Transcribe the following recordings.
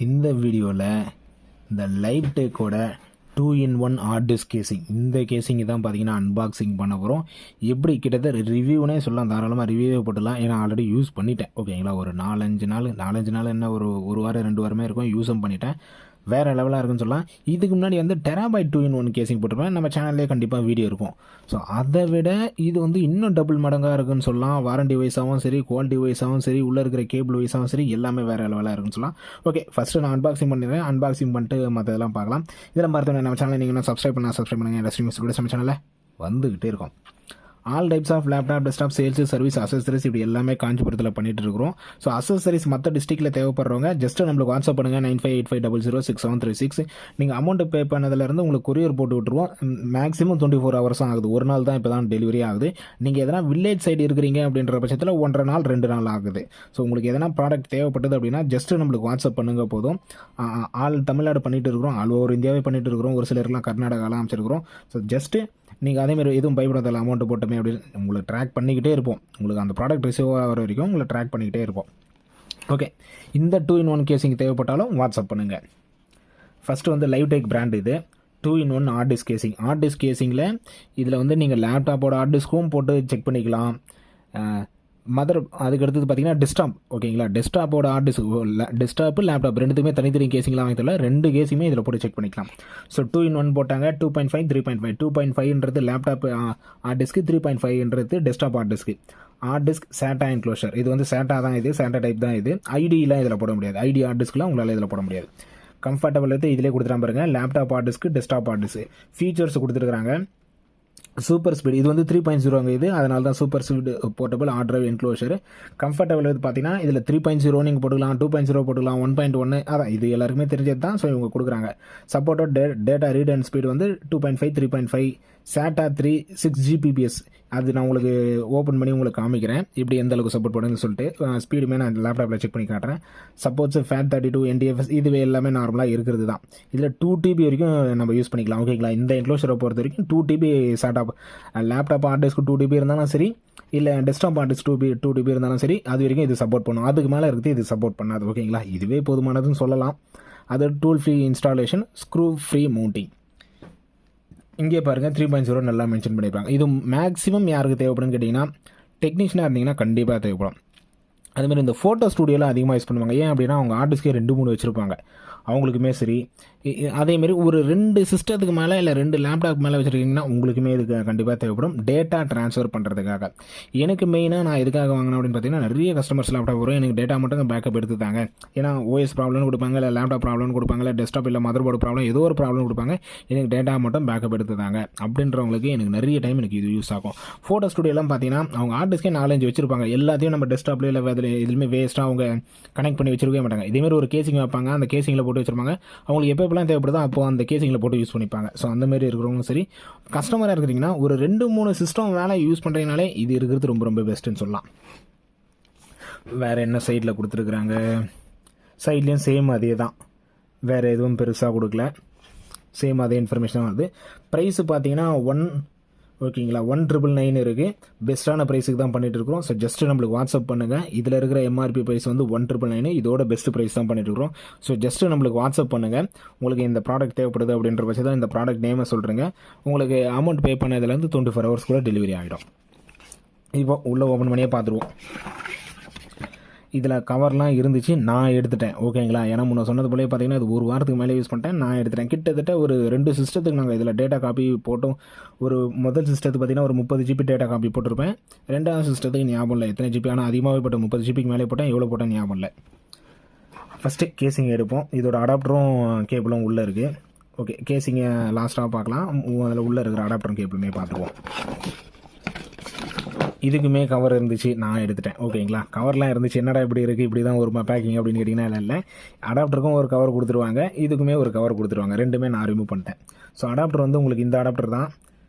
இந்த வீடியோவில் இந்த லைவ்டெக்கோட 2-in-1 ஹார்ட் டிஸ்க் கேசிங், இந்த கேசிங் தான் பார்த்தீங்கன்னா அன்பாக்சிங் பண்ண போகிறோம். எப்படி கிட்டத்தட்ட ரிவ்யூனே சொல்லலாம், தாராளமாக ரிவ்யூவே போட்டுடலாம். ஏன்னா ஆல்ரெடி யூஸ் பண்ணிட்டேன். ஓகேங்களா, ஒரு 4-5 நாள் என்ன, ஒரு வாரம் 2 வாரமே இருக்கும், யூஸும் பண்ணிட்டேன். வேறு லெவலாக இருக்குன்னு சொல்லலாம். இதுக்கு முன்னாடி வந்து டெராபைட் 2-in-1 கேசிங் போட்டிருப்பேன், நம்ம சேனல்லே கண்டிப்பாக வீடியோ இருக்கும். ஸோ அதை விட இது வந்து இன்னும் டபுள் மடங்காக இருக்குன்னு சொல்லலாம். வாரண்டி வைஸாகவும் சரி, குவாலிட்டி வைஸாகவும் சரி, உள்ளே இருக்கிற கேபிள் வைஸாகவும் சரி, எல்லாமே வேறு லெவலாக இருக்குன்னு சொல்லலாம். ஓகே, ஃபஸ்ட்டு நான் அன்பாக்சிங் பண்ணிடுறேன். அன்பாக்சிங் பண்ணிட்டு மற்றதெல்லாம் பார்க்கலாம். இதில் மறந்து நம்ம சேனல் நீங்கள் இன்னும் சப்ஸ்கிரைப் பண்ணுங்கள். இண்டஸ்ட்ரி கூட நம்ம சேனலில் வந்துக்கிட்டே இருக்கும். All types of laptop, desktop, sales, service, accessories இப்படி எல்லாமே காஞ்சிபுரத்தில் பண்ணிட்டு இருக்கிறோம். ஸோ அசசரிஸ் மற்ற டிஸ்ட்ரிக்ட்டில் தேவைப்படுறவங்க ஜஸ்ட் நம்மளுக்கு வாட்ஸ்அப் பண்ணுங்கள் 9585006736. நீங்கள் அமௌண்ட் பே பண்ணதுலேருந்து உங்களுக்கு கொரியர் போட்டு விட்டுருவோம். மேக்ஸிமம் 24 hours ஆகுது. ஒரு நாள் தான் இப்போ தான் டெலிவரி ஆகுது. நீங்கள் எதனா வில்லேஜ் சைடு இருக்கிறீங்க அப்படின்ற பட்சத்தில் 1.5 நாள் 2 நாள் ஆகுது. ஸோ உங்களுக்கு எதனா ப்ராடக்ட் தேவைப்பட்டது அப்படின்னா ஜஸ்ட்டு நம்மளுக்கு வாட்ஸ்அப் பண்ணுங்க போதும். ஆல் தமிழ்நாடு பண்ணிட்டு இருக்கிறோம், ஆல் ஓவர் இந்தியாவே பண்ணிட்டு இருக்கிறோம், ஒரு சிலருக்குலாம் கர்நாடகாலாம் அமைச்சிருக்கிறோம். ஸோ ஜஸ்ட்டு நீங்கள் அதேமாதிரி எதுவும் பயப்படாத, அமௌண்ட்டு போட்டோமே அப்படின்னு உங்களுக்கு ட்ராக் பண்ணிக்கிட்டே இருப்போம். உங்களுக்கு அந்த ப்ராடக்ட் ரிசீவ் ஆகிற வரைக்கும் உங்களை ட்ராக் பண்ணிக்கிட்டே இருப்போம். ஓகே, இந்த 2-in-1 கேசிங் தேவைப்பட்டாலும் வாட்ஸ்அப் பண்ணுங்கள். ஃபஸ்ட்டு வந்து லைவ்டெக் பிராண்ட் இது 2-in-1 ஹார்ட் டிஸ்க் கேசிங். ஹார்ட் டிஸ்க் கேசிங்கில் இதில் வந்து நீங்கள் லேப்டாப்போட ஹார்ட் டிஸ்க்கும் போட்டு செக் பண்ணிக்கலாம். அதுக்கு அடுத்தது பார்த்தீங்கன்னா டெஸ்க்டாப். ஓகேங்களா, டெஸ்க்டாப்போட ஹார்ட் டிஸ்க், டெஸ்க்டாப்பு லேப்டாப் ரெண்டுத்துக்குமே தனித்தனி கேசிங்லாம் வாங்கி தரல, 2 கேஸுமே இதில் போட்டு செக் பண்ணிக்கலாம். ஸோ 2-in-1 போட்டாங்க. 2.5 3.5. 2.5ன்றது லேப்டாப் ஹார்ட் டிஸ்க்கு, 3.5ன்றது டெஸ்க்டாப் ஹார்ட் டிஸ்க்கு. ஹார்ட் டிஸ்க் சேட்டா என்க்ளோஷர், இது வந்து சேட்டா தான், இது சேட்டா டைப் தான். இது ஐடியெலாம் இதில் போட முடியாது, ஐடி ஹார்ட் டிஸ்க்லாம் உங்களால் இதில் போட முடியாது. கம்ஃபர்டபுள் எடுத்து இதிலே கொடுத்துட்டா பாருங்க. லேப்டாப் ஹார்ட் டிஸ்க்கு, டெஸ்க்டாப் ஹார்ட் டிஸ்க்கு ஃபீச்சர்ஸ் கொடுத்துருக்காங்க. சூப்பர் ஸ்பீட், இது வந்து 3.0 இது, அதனால தான் super speed portable hard drive enclosure. Comfortable வந்து பார்த்தீங்கன்னா இதில் 3.0 நீங்கள் போட்டுக்கலாம், 2.0 போட்டுக்கலாம், 1.1 அதான் இது எல்லாருக்குமே தெரிஞ்சது தான். ஸோ இவங்க கொடுக்குறாங்க. Supported data read and speed வந்து 2.5 3.5, SATA 3 6 Gbps. அது நான் உங்களுக்கு ஓப்பன் பண்ணி உங்களுக்கு காமிக்கிறேன் இப்படி எந்த அளவுக்கு சப்போர்ட் பண்ணுன்னு சொல்லிட்டு. ஸ்பீடுமே நான் லேப்டாப்பில் செக் பண்ணி காட்டுறேன். சப்போர்ட்ஸ் FAT32 NTFS இதுவே எல்லாமே நார்மலாக இருக்கிறது தான். இதில் 2 TB வரைக்கும் நம்ம யூஸ் பண்ணிக்கலாம். ஓகேங்களா, இந்த என்க்ளோஷரை பொறுத்த வரைக்கும் 2 TB SATA லேப்டாப் ஹார்ட் டிஸ்க்கு 2 TB இருந்தாலும் சரி, இல்லை டெஸ்க்டாப் ஹார்ட் டிஸ்க் 2 TB இருந்தாலும் சரி, அது வரைக்கும் இது சப்போர்ட் பண்ணும். அதுக்கு மேலே இருக்குது இது சப்போர்ட் பண்ணாது. ஓகேங்களா, இதுவே போதுமானதுன்னு சொல்லலாம். அது tool free installation, screw free mounting. இங்கே பாருங்கள் 3.0 நல்லா மென்ஷன் பண்ணியிருப்பாங்க. இது மேக்ஸிமம் யாருக்கு தேவைப்படுன்னு கேட்டிங்கன்னா, டெக்னீஷியனாக இருந்தீங்கன்னா கண்டிப்பாக தேவைப்படும். அதுமாதிரி இந்த ஃபோட்டோ ஸ்டூடியோவில் அதிகமாக யூஸ் பண்ணுவாங்க. ஏன் அப்படின்னா அவங்க ஹார்ட் டிஸ்கே 2-3 வச்சுருப்பாங்க, அவங்களுக்குமே சரி. அதேமாரி ஒரு 2 சிஸ்டத்துக்கு மேலே இல்லை 2 லேப்டாப் மேலே வச்சுருக்கீங்கன்னா உங்களுக்குமே இதுக்கு கண்டிப்பாக தேவைப்படும், டேட்டா ட்ரான்ஸ்ஃபர் பண்ணுறதுக்காக. எனக்கு மெயினாக நான் எதுக்காக வாங்கினேன் அப்படின்னு பார்த்தீங்கன்னா, நிறைய கஸ்டமர்ஸ் லேப்டாப் வரும், எனக்கு டேட்டா மட்டும் பேக்கப் எடுத்துத்தாங்க. ஏன்னா OS ப்ராப்ளம்னு கொடுப்பாங்க, இல்லை லேப்டாப் ப்ராப்ளம்னு கொடுப்பாங்க, இல்லை டெஸ்க்டாப் இல்லை மதர் போர்டு ப்ராப்ளம், ஏதோ ஒரு ப்ராப்ளம் கொடுப்பாங்க, எனக்கு டேட்டா மட்டும் பேக்கப் எடுத்துத்தாங்க அப்படின்றவங்களுக்கு எனக்கு நிறைய டைம் எனக்கு இது யூஸ் ஆகும். ஃபோட்டோ ஸ்டூடியோலாம் பார்த்தீங்கன்னா அவங்க ஹார்ட் டிஸ்கே 4-5 வச்சிருப்பாங்க. எல்லாத்தையும் நம்ம டெஸ்க்டாப்லேயே இல்லை எதுவுமே வேஸ்ட்டாக அவங்க கனெக்ட் பண்ணி வச்சிருக்கவே மாட்டாங்க. இதேமாதிரி ஒரு கேசிங் வைப்பாங்க, அந்த கேசிங்கில் போட்டு வச்சிருப்பாங்க. அவங்களுக்கு எப்போலாம் தேவைப்படுதோ அப்போ அந்த கேசிங்கில் போட்டு யூஸ் பண்ணிப்பாங்க. ஸோ அந்த மாதிரி இருக்கிறவங்களும் சரி, கஸ்டமராக இருக்கிறீங்கன்னா ஒரு 2-3 சிஸ்டம் வேலை யூஸ் பண்ணுறதுனாலே இது இருக்கிறது ரொம்ப ரொம்ப பெஸ்ட்டுன்னு சொல்லலாம். வேறு என்ன சைடில் கொடுத்துருக்குறாங்க, சைட்லேயும் சேம் அதே தான், வேறு எதுவும் பெருசாக கொடுக்கல, சேம் அதே இன்ஃபர்மேஷன் வருது. ப்ரைஸு பார்த்தீங்கன்னா ஓகேங்களா 1999 இருக்குது. பெஸ்ட்டான ப்ரைஸுக்கு தான் பண்ணிட்டு இருக்கிறோம். ஸோ ஜஸ்ட்டு நம்மளுக்கு வாட்ஸ்அப் பண்ணுங்கள். இதில் இருக்கிற MRP ப்ரைஸ் வந்து 1999, இதோட பெஸ்ட் ப்ரைஸ் தான் பண்ணிட்டு இருக்கிறோம். ஸோ ஜஸ்ட்டு நம்மளுக்கு வாட்ஸ்அப் பண்ணுங்கள். உங்களுக்கு இந்த ப்ராடக்ட் தேவைப்படுது அப்படின்ற பட்சத்தில் இந்த ப்ராடக்ட் நேமை சொல்கிறேங்க. உங்களுக்கு அமௌண்ட் பே பண்ணதுலேருந்து 24 hours கூட டெலிவரி ஆகிடும். இப்போ உள்ளே ஓப்பன் பண்ணியே பார்த்துருவோம். இதில் கவர்லாம் இருந்துச்சு, நான் எடுத்துட்டேன். ஓகேங்களா, ஏன்னா முன்ன சொன்னது போலே பார்த்தீங்கன்னா இது ஒரு வாரத்துக்கு மேலே யூஸ் பண்ணிட்டேன், நான் எடுத்துட்டேன். கிட்டத்தட்ட ஒரு 2 சிஸ்டத்துக்கு நாங்கள் இதில் டேட்டா காப்பி போட்டோம். ஒரு முதல் சிஸ்டத்துக்கு பார்த்தீங்கன்னா ஒரு 30 GB டேட்டா காப்பி போட்டிருப்பேன். 2வது சிஸ்டத்துக்கு ஞாபகம் இல்லை எத்தனை GB, ஆனால் அதிகமாகவே போட்டேன், 30 GBக்கு மேலே போட்டேன். எவ்வளோ போட்டேன் ஞாபகம் இல்லை. ஃபஸ்ட்டு கேசிங் எடுப்போம். இதோட அடாப்டரும் கேபிளும் உள்ளே இருக்குது. ஓகே, கேசிங்கை லாஸ்ட்டாக பார்க்கலாம். அதில் உள்ளே இருக்கிற அடாப்டரும் கேபிளுமே பார்த்துருவோம். இதுக்குமே கவர் இருந்துச்சு, நான் எடுத்துட்டேன். ஓகேங்களா, கவர்லாம் இருந்துச்சு, என்னடா இப்படி இருக்குது, இப்படி தான் ஒரு பேக்கிங் அப்படின்னு கேட்டிங்கன்னா இல்லை, அடாப்டருக்கும் ஒரு கவர் கொடுத்துருவாங்க, இதுக்குமே ஒரு கவர் கொடுத்துருவாங்க. ரெண்டுமே நான் ரிமூவ் பண்ணிட்டேன். ஸோ அடாப்டர் வந்து உங்களுக்கு இந்த அடாப்டர் தான்.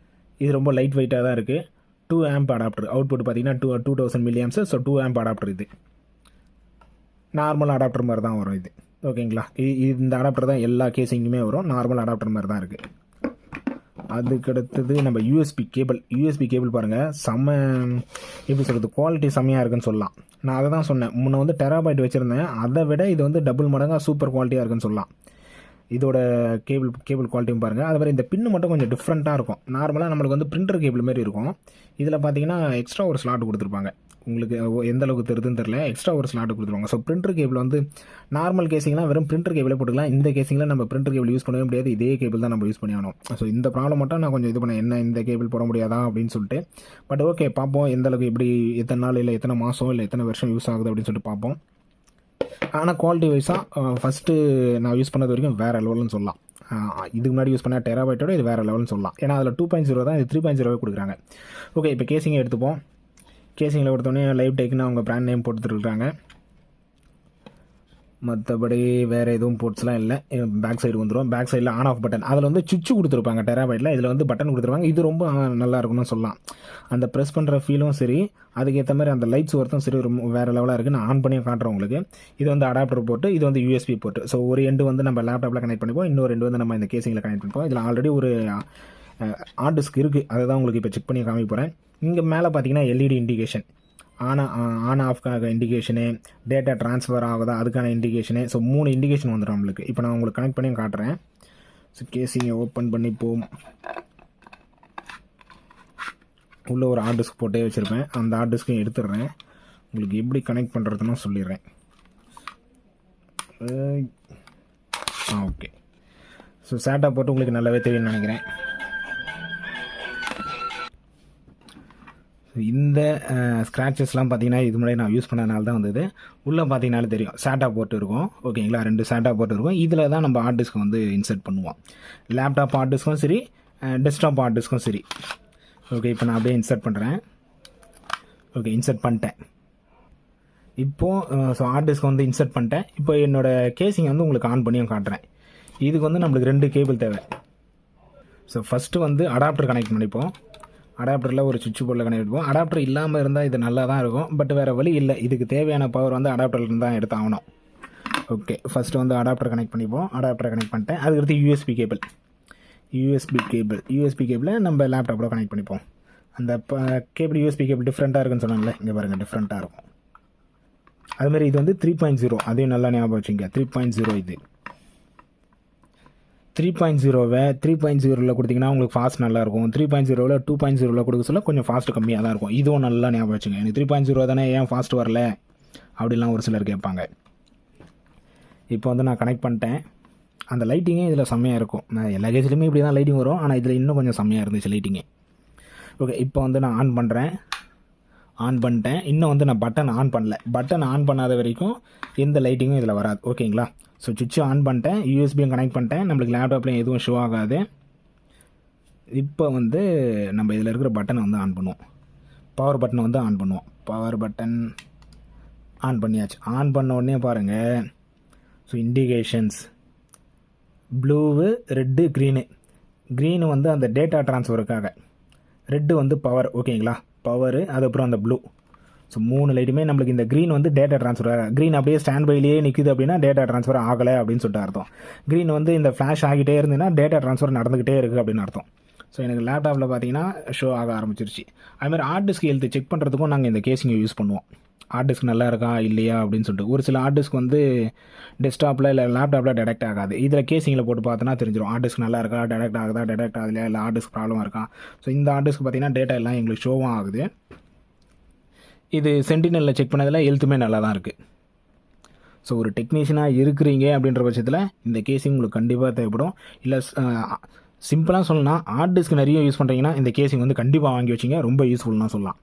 இது ரொம்ப லைட் வெயிட்டாக தான் இருக்குது. 2 amp அடாப்டர். அவுட்புட் பார்த்தீங்கன்னா 2000 mA. So 2 amp adapter. இது நார்மல் அடாப்டர் மாதிரி தான் வரும் இது. ஓகேங்களா, இந்த அடாப்டர் தான் எல்லா கேசிங்குமே வரும், நார்மல் அடாப்டர் மாதிரி தான் இருக்குது. அதுக்கடுத்தது நம்ம யூஎஸ்பி கேபிள் பாருங்கள், செம்ம எப்படி சொல்கிறது, குவாலிட்டி செம்மையாக இருக்குன்னு சொல்லலாம். நான் அதை தான் சொன்னேன், முன்ன வந்து டெராபைட் வச்சுருந்தேன், அதை விட இது வந்து டபுள் மடங்காக சூப்பர் குவாலிட்டியாக இருக்குன்னு சொல்லலாம். இதோட கேபிள் குவாலிட்டியும் பாருங்கள். அது மாதிரி இந்த பின்னு மட்டும் கொஞ்சம் டிஃப்ரெண்ட்டாக இருக்கும். நார்மலாக நம்மளுக்கு வந்து பிரிண்டர் கேபிள் மாதிரி இருக்கும். இதில் பார்த்தீங்கன்னா எக்ஸ்ட்ரா ஒரு ஸ்லாட் கொடுத்துருப்பாங்க. உங்களுக்கு எந்த அளவுக்கு தெரியுதுன்னு தெரியல, எக்ஸ்ட்ரா ஒரு ஸ்லாட் கொடுத்துருவாங்க. ஸோ பிரிண்டர் கேபிள் வந்து நார்மல் கேசிங்லாம் வெறும் பிரிண்டர் கேபிளே போட்டுக்கலாம். இந்த கேசிங்கில் நம்ம பிரிண்டர் கேபிள் யூஸ் பண்ணவே முடியாது, இதே கேபிள் தான் நம்ம யூஸ் பண்ணி ஆகணும். ஸோ இந்த ப்ராப்ளம் மட்டும் நான் கொஞ்சம் இது பண்ணேன், என்ன இந்த கேபிள் போட முடியாதா அப்படின்னு சொல்லிட்டு. பட் ஓகே, பார்ப்போம் எந்த அளவுக்கு எப்படி எத்தனை நாள் இல்லை எத்தனை மாதம் இல்லை எத்தனை வருஷம் யூஸ் ஆகுது அப்படின்னு சொல்லிட்டு பார்ப்போம். ஆனால் குவாலிட்டி வைஸாக ஃபஸ்ட்டு நான் யூஸ் பண்ணது வரைக்கும் வேறு லெவல்னு சொல்லலாம். இதுக்கு முன்னாடி யூஸ் பண்ண டெராபைட்டோட இது வேறு லெவல்னு சொல்லலாம். ஏன்னா அதில் 2.0 தான், இது 3.0 கொடுக்குறாங்க. ஓகே, இப்போ கேசிங்கை எடுத்துப்போம். கேசிங்கில் கொடுத்தோடனே லைவ்டெக்னு அவங்க பிராண்ட் நேம் போட்டுருக்காங்க. மற்றபடி வேறு எதுவும் போர்ட்ஸ்லாம் இல்லை. பேக் சைடு வந்துடும். பேக் சைடில் ஆன் ஆஃப் பட்டன், அதில் வந்து சுவிட்ச் கொடுத்துருப்பாங்க டெராபைட்டில், இதில் வந்து பட்டன் கொடுத்துருப்பாங்க. இது ரொம்ப நல்லா இருக்குன்னு சொல்லலாம். அந்த ப்ரெஸ் பண்ணுற ஃபீலும் சரி, அதுக்கேற்ற மாதிரி அந்த லைட்ஸ் ஒர்த்தும் சரி ரொம்ப வேறு லெவலாக இருக்குது. நான் ஆன் பண்ணி காட்டுறேன் உங்களுக்கு. இது வந்து அடாப்டர் போட்டு, இது வந்து யூஎஸ்பி போட்டு. ஸோ ஒரு எண்டு வந்து நம்ம லேப்டாப்பில் கனெக்ட் பண்ணிப்போம், இன்னொரு எண்டு வந்து நம்ம இந்த கேசிங்கில் கனெக்ட் பண்ணிப்போம். இதில் ஆல்ரெடி ஒரு ஹார்ட் டிஸ்க் இருக்குது, அதை தான் உங்களுக்கு இப்போ செக் பண்ணி காமிக்க போகிறேன். இங்கே மேலே பார்த்தீங்கன்னா எல்இடி இண்டிகேஷன், ஆன் ஆஃப்கான இண்டிகேஷனு, டேட்டா ட்ரான்ஸ்ஃபர் ஆகுதா அதுக்கான இண்டிகேஷனு. ஸோ 3 இண்டிகேஷன் வந்துடும் நம்மளுக்கு. இப்போ நான் உங்களுக்கு கனெக்ட் பண்ணி காட்டுறேன். ஸோ கேசிங்கை ஓப்பன் பண்ணி உள்ளே ஒரு ஹார்ட் டிஸ்க் போட்டே வச்சுருப்பேன், அந்த ஹார்ட் டிஸ்க்கையும் எடுத்துடுறேன். உங்களுக்கு எப்படி கனெக்ட் பண்ணுறதுன்னு சொல்லிடுறேன். ஓகே, ஸோ சேட்டா போட்டு உங்களுக்கு நல்லாவே தெரியும்னு நினைக்கிறேன். இந்த ஸ்க்ராச்சஸ்லாம் பார்த்தீங்கன்னா இது முன்னாடி நான் யூஸ் பண்ணனால தான் வந்தது. உள்ளே பார்த்தீங்கன்னாலே தெரியும் சேட்டா போர்ட் இருக்கும். ஓகேங்களா, 2 சேட்டா போர்ட் இருக்கும். இதில் தான் நம்ம ஹார்ட் டிஸ்க் வந்து இன்சர்ட் பண்ணுவோம். லேப்டாப் ஹார்ட் டிஸ்க்கும் சரி, டெஸ்க்டாப் ஹார்ட் டிஸ்க்கும் சரி. ஓகே, இப்போ நான் அப்படியே இன்சர்ட் பண்ணுறேன். ஓகே, இன்சர்ட் பண்ணிட்டேன். இப்போது ஸோ ஹார்ட் டிஸ்க் வந்து இன்சர்ட் பண்ணிட்டேன். இப்போ என்னோடய கேசிங் வந்து உங்களுக்கு ஆன் பண்ணியும் காட்டுறேன். இதுக்கு வந்து நம்மளுக்கு 2 கேபிள் தேவை. ஸோ ஃபஸ்ட்டு வந்து அடாப்டர் கனெக்ட் பண்ணிப்போம். அடாப்டரில் ஒரு சுவிட்ச் போர்டில் கனெக்ட் பண்ணுவோம். அடாப்டர் இல்லாமல் இருந்தால் இது நல்லா தான் இருக்கும், பட் வேறு வழி இல்லை. இதுக்கு தேவையான பவர் வந்து அடாப்டர்லேருந்து தான் எடுத்தாகணும். ஓகே, ஃபஸ்ட்டு வந்து அடாப்டர் கனெக்ட் பண்ணிப்போம். அடாப்டரை கனெக்ட் பண்ணிட்டேன். அதுக்கடுத்து யூஎஸ்பி கேபிளை நம்ம லேப்டாப்பில் கனெக்ட் பண்ணிப்போம். அந்த கேபிள் யூஎஸ்பி கேபிள் டிஃப்ரெண்ட்டாக இருக்குன்னு சொன்னால, இங்கே பாருங்கள் டிஃப்ரெண்ட்டாக இருக்கும். அதுமாதிரி இது வந்து 3.0, அதையும் நல்லா ஞாபகம் வச்சுங்க. 3.0 இது 3.0வை 3.0வில் கொடுத்தீங்கன்னா உங்களுக்கு ஃபாஸ்ட் நல்லாயிருக்கும். 3.0வில் 2.0வில் கொடுக்க சொல்ல கொஞ்சம் ஃபாஸ்ட்டு கம்மியாக தான் இருக்கும். இதுவும் நல்லா ஞாபகம் வச்சுங்க. எனக்கு 3.0 தானே ஏன் ஃபாஸ்ட் வரல அப்படிலாம் ஒரு சிலர் கேட்பாங்க. இப்போ வந்து நான் கனெக்ட் பண்ணிட்டேன். அந்த லைட்டிங்கே இதில் செம்மையாக இருக்கும். நான் எல்லா கேஸ்லையுமே இப்படி தான் லைட்டிங் வரும், ஆனால் இதில் இன்னும் கொஞ்சம் செம்மையாக இருந்துச்சு லைட்டிங்கு. ஓகே, இப்போ வந்து நான் ஆன் பண்ணிட்டேன். இன்னும் வந்து நான் பட்டன் ஆன் பண்ணல. பட்டன் ஆன் பண்ணாத வரைக்கும் எந்த லைட்டிங்கும் இதில் வராது. ஓகேங்களா, ஸோ சுவிட்சை ஆன் பண்ணிட்டேன், யூஎஸ்பியும் கனெக்ட் பண்ணிட்டேன். நம்மளுக்கு லேப்டாப்லேயும் எதுவும் ஷோ ஆகாது. இப்போ வந்து நம்ம இதில் இருக்கிற பட்டனை வந்து ஆன் பண்ணுவோம். பவர் பட்டனை வந்து ஆன் பண்ணுவோம். பவர் பட்டன் ஆன் பண்ணியாச்சு. ஆன் பண்ண உடனே பாருங்கள், so indications blue, red, green வந்து அந்த டேட்டா ட்ரான்ஸ்ஃபருக்காக, ரெட்டு வந்து பவர். ஓகேங்களா, பவரு, அதுக்கப்புறம் அந்த ப்ளூ. ஸோ 3 லைட்டுமே நம்மளுக்கு இந்த க்ரீன் வந்து டேட்டா ட்ரான்ஸ்ஃபர் ஆக, க்ரீன் அப்படியே ஸ்டாண்ட் பைலேயே நிற்குது அப்படின்னா டேட்டா ட்ரான்ஸ்ஃபர் ஆகலை அப்படின்னு சொல்லிட்டு அர்த்தம். க்ரீன் வந்து இந்த ஃப்ளாஷ் ஆகிட்டே இருந்ததுன்னா டேட்டா ட்ரான்ஸ்ஃபர் நடந்துக்கிட்டே இருக்குது அப்படின்னு அர்த்தம். ஸோ எனக்கு லேப்டாப்பில் பார்த்தீங்கன்னா ஷோ ஆக ஆரம்பிச்சிருச்சு. அதுமாதிரி ஹார்ட் டிஸ்க் ஹெல்த்து செக் பண்ணுறதுக்கும் நாங்கள் இந்த கேசிங்கை யூஸ் பண்ணுவோம். ஹார்ட் டிஸ்க் நல்லா இருக்கா இல்லையா அப்படின்னு சொல்லிட்டு. ஒரு சில ஹார்ட் டிஸ்க் வந்து டெஸ்க்டாப்பில் இல்லை லேப்டாப்பில் டெடெக்ட் ஆகாது. இதில் கேசிங்கில் போட்டு பார்த்தோன்னா தெரிஞ்சிடும் ஹார்ட் டிஸ்க் நல்லா இருக்கா, டெடெக்ட் ஆகுதா, டெடெக்ட் ஆகலையா, இல்லை ஹார்ட் டிஸ்க் ப்ராப்ளமாக இருக்கா. ஸோ இந்த ஹார்ட் டிஸ்க் பார்த்தீங்கன்னா டேட்டா எல்லாம் எங்களுக்கு ஷோவும் ஆகுது. இது சென்டினலில் செக் பண்ணதில் ஹெல்த்துமே நல்லா தான் இருக்குது. ஸோ ஒரு டெக்னீஷியனாக இருக்கிறீங்க அப்படின்ற பட்சத்தில் இந்த கேசிங் உங்களுக்கு கண்டிப்பாக தேவைப்படும். இல்லை சிம்பிளாக சொல்லணும்னா ஹார்ட் டிஸ்க் நிறைய யூஸ் பண்ணுறீங்கன்னா இந்த கேசிங் வந்து கண்டிப்பாக வாங்கி வச்சிங்க, ரொம்ப யூஸ்ஃபுல்னா சொல்லலாம்.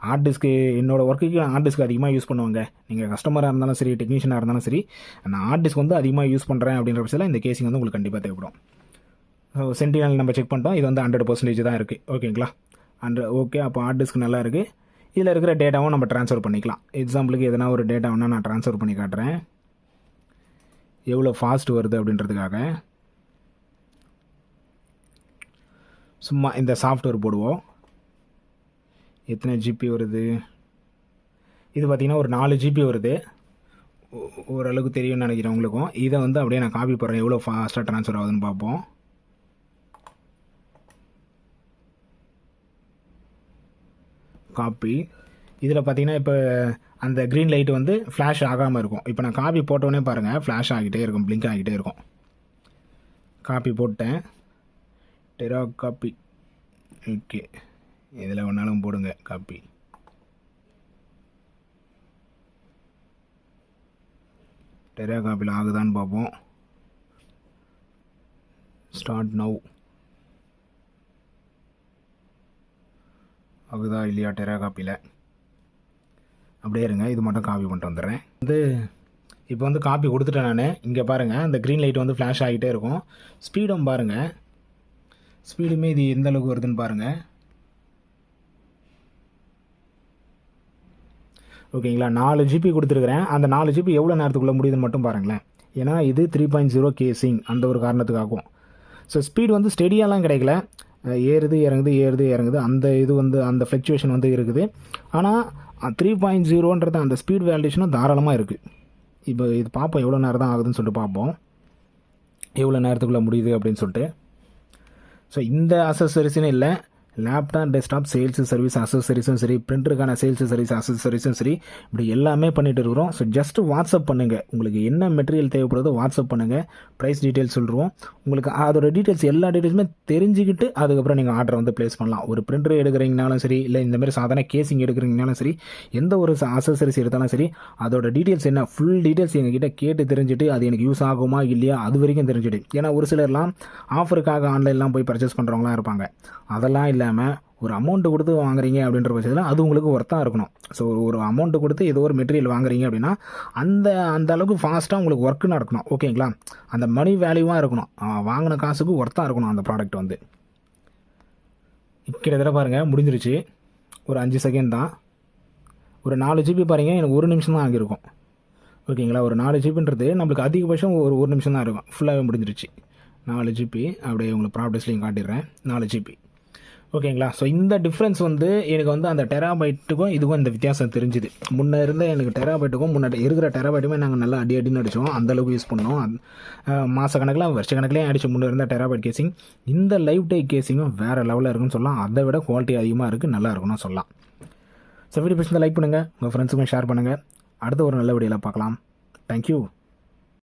ஹார்ட் டிஸ்க்கு என்னோடய ஒர்க்குக்கு ஹார்ட் டிஸ்க் அதிகமாக யூஸ் பண்ணுவாங்க. நீங்கள் கஸ்டமராக இருந்தாலும் சரி, டெக்னீஷியனாக இருந்தாலும் சரி, நான் ஹார்ட் டிஸ்க் வந்து அதிகமாக யூஸ் பண்ணுறேன் அப்படின்ற பட்சத்தில் இந்த கேசிங் வந்து உங்களுக்கு கண்டிப்பாக தேவைப்படும். ஸோ சென்டினல் நம்ம செக் பண்ணிட்டோம், இது வந்து 100% தான் இருக்குது. ஓகேங்களா, ஓகே, அப்போ ஹார்ட் டிஸ்க் நல்லா இருக்குது. இதில் இருக்கிற டேட்டாவும் நம்ம ட்ரான்ஸ்ஃபர் பண்ணிக்கலாம். எக்ஸாம்பிளுக்கு எதனா ஒரு டேட்டா வேணால் நான் ட்ரான்ஸ்ஃபர் பண்ணி காட்டுறேன், எவ்வளோ ஃபாஸ்ட் வருது அப்படின்றதுக்காக. சும்மா இந்த சாஃப்ட்வேர் போடுவோம். எத்தனை ஜிபி வருது, இது பார்த்திங்கன்னா ஒரு 4 ஜிபி வருது. ஓரளவுக்கு தெரியும்னு நினைக்கிறேன் உங்களுக்கும். இதை வந்து அப்படியே நான் காப்பி போடுறேன், எவ்வளோ ஃபாஸ்ட்டாக ட்ரான்ஸ்ஃபர் ஆகுதுன்னு பார்ப்போம். காப்பி. இதில் பார்த்தீங்கன்னா இப்போ அந்த க்ரீன் லைட் வந்து ஃப்ளாஷ் ஆகாமல் இருக்கும். இப்போ நான் காப்பி போட்டோன்னே பாருங்கள் ஃப்ளாஷ் ஆகிட்டே இருக்கும், பிளிங்க் ஆகிட்டே இருக்கும். காப்பி போட்டேன், டெரா காப்பி. ஓகே, இதில் வேணாலும் போடுங்க காப்பி. டெரா காப்பியில் ஆகுதான்னு பார்ப்போம். Start now. ஆகுதா இல்லையா டெரா காப்பியில்? அப்படியே இருங்க, இது மட்டும் காப்பி பண்ணிட்டு வந்துடுறேன். இப்போ வந்து காப்பி கொடுத்துட்டேன் நான். இங்கே பாருங்கள் அந்த க்ரீன் லைட் வந்து ஃப்ளாஷ் ஆகிட்டே இருக்கும். ஸ்பீடும் பாருங்கள், ஸ்பீடுமே இது எந்த அளவுக்கு வருதுன்னு பாருங்கள். ஓகேங்களா, 4 ஜிபி கொடுத்துருக்குறேன். அந்த 4 ஜிபி எவ்வளோ நேரத்துக்குள்ளே முடியுதுன்னு மட்டும் பாருங்களேன். ஏன்னா இது 3.0 கேசிங், அந்த ஒரு காரணத்துக்காகும். ஸோ ஸ்பீடு வந்து ஸ்டெடியாலாம் கிடைக்கல, ஏறுது இறங்குது ஏறுது இறங்குது, அந்த இது வந்து அந்த ஃப்ளக்சுவேஷன் வந்து இருக்குது. ஆனால் 3.0ன்றது அந்த ஸ்பீட் வேலிடேஷனும் தாராளமாக இருக்குது. இப்போ இது பார்ப்போம் எவ்வளோ நேரம் தான் ஆகுதுன்னு சொல்லிட்டு பார்ப்போம், எவ்வளோ நேரத்துக்குள்ளே முடியுது அப்படின்னு சொல்லிட்டு. ஸோ இந்த அசசரிஸ்னு இல்லை, லேப்டாப் டெஸ்க்டாப் சேல்ஸு சர்வீஸ் அசசரிஸும் சரி, பிரிண்டருக்கான சேல்ஸு சர்வீஸ் அசசரிஸும் சரி, இப்படி எல்லாமே பண்ணிகிட்டு இருக்கிறோம். ஸோ ஜஸ்ட்டு வாட்ஸ்அப் பண்ணுங்கள், உங்களுக்கு என்ன மெட்டீரியல் தேவைப்படுதோ வாட்ஸ்அப் பண்ணுங்கள், ப்ரைஸ் டீட்டெயில்ஸ் சொல்கிறோம். உங்களுக்கு அதோட டீட்டெயில்ஸ் எல்லா டீட்டெயில்ஸுமே தெரிஞ்சுக்கிட்டு அதுக்கப்புறம் நீங்கள் ஆர்டரை வந்து ப்ளேஸ் பண்ணலாம். ஒரு பிரிண்டர் எடுக்கிறீங்கனாலும் சரி, இல்லை இந்தமாதிரி சாதாரண கேசிங் எடுக்கிறீங்கனாலும் சரி, எந்த ஒரு அசசரிஸ் எடுத்தாலும் சரி, அதோட டீட்டெயில்ஸ் என்ன ஃபுல் டீட்டெயில்ஸ் எங்ககிட்ட கேட்டு தெரிஞ்சுட்டு அது எனக்கு யூஸ் ஆகுமா இல்லையா அது வரைக்கும் தெரிஞ்சுட்டு. ஏன்னா ஒரு சிலர்லாம் ஆஃபருக்காக ஆன்லைன்லாம் போய் பர்ச்சேஸ் பண்ணுறவங்களாம் இருப்பாங்க. அதெல்லாம் இல்லாமல் ஒரு அமௌண்ட்டு கொடுத்து வாங்குறீங்க அப்படின்ற பட்சத்தில் அது உங்களுக்கு ஒர்த்தாக இருக்கணும். ஸோ ஒரு அமௌண்ட்டு கொடுத்து ஏதோ ஒரு மெட்டீரியல் வாங்குறீங்க அப்படின்னா அந்த அளவுக்கு ஃபாஸ்ட்டாக உங்களுக்கு ஒர்க்கு நடக்கணும். ஓகேங்களா, அந்த மணி வேல்யூவாக இருக்கணும், வாங்கின காசுக்கு ஒர்த்தாக இருக்கணும் அந்த ப்ராடக்ட் வந்து. கிட்டத்தட்ட பாருங்கள் முடிஞ்சிருச்சு, ஒரு 5 செகண்ட் தான். ஒரு 4 ஜிபி பாருங்கள், எனக்கு 1 நிமிஷம் தான் ஆகியிருக்கும். ஓகேங்களா, ஒரு 4 ஜிபின்றது நம்மளுக்கு அதிகபட்சம் ஒரு நிமிஷம் தான் இருக்கும். ஃபுல்லாகவே முடிஞ்சிருச்சு. 4 ஜிபி அப்படியே உங்களுக்கு ப்ராடக்ட்ஸ்லையும் காட்டிடுறேன். 4 ஜிபி. ஓகேங்களா, ஸோ இந்த டிஃப்ரென்ஸ் வந்து எனக்கு வந்து அந்த டெராபைட்டுக்கும் இதுக்கும் இந்த வித்தியாசம் தெரிஞ்சுது. முன்னே இருந்த எனக்கு டெராபைட்டுக்கும் முன்னாடி இருக்கிற டெராபைட்டுமே நாங்கள் நல்லா அடின்னு அடித்தோம், அந்தளவுக்கு யூஸ் பண்ணோம். மாதக்கணக்கில் வருஷக்கணக்கிலே அடிச்சு முன்னே இருந்த டெராபைட் கேசிங். இந்த லைவ் டெக் கேசிங்கும் வேறு லெவலில் இருக்குன்னு சொல்லலாம். அதை விட குவாலிட்டி அதிகமாக இருக்குது, நல்லா இருக்குன்னு சொல்லலாம். ஸோ வீடியோ பிடிச்சிருந்தா லைக் பண்ணுங்கள், உங்கள் ஃப்ரெண்ட்ஸுக்கும் ஷேர் பண்ணுங்கள். அடுத்த ஒரு நல்ல வீடியோவில் பார்க்கலாம். தேங்க்யூ.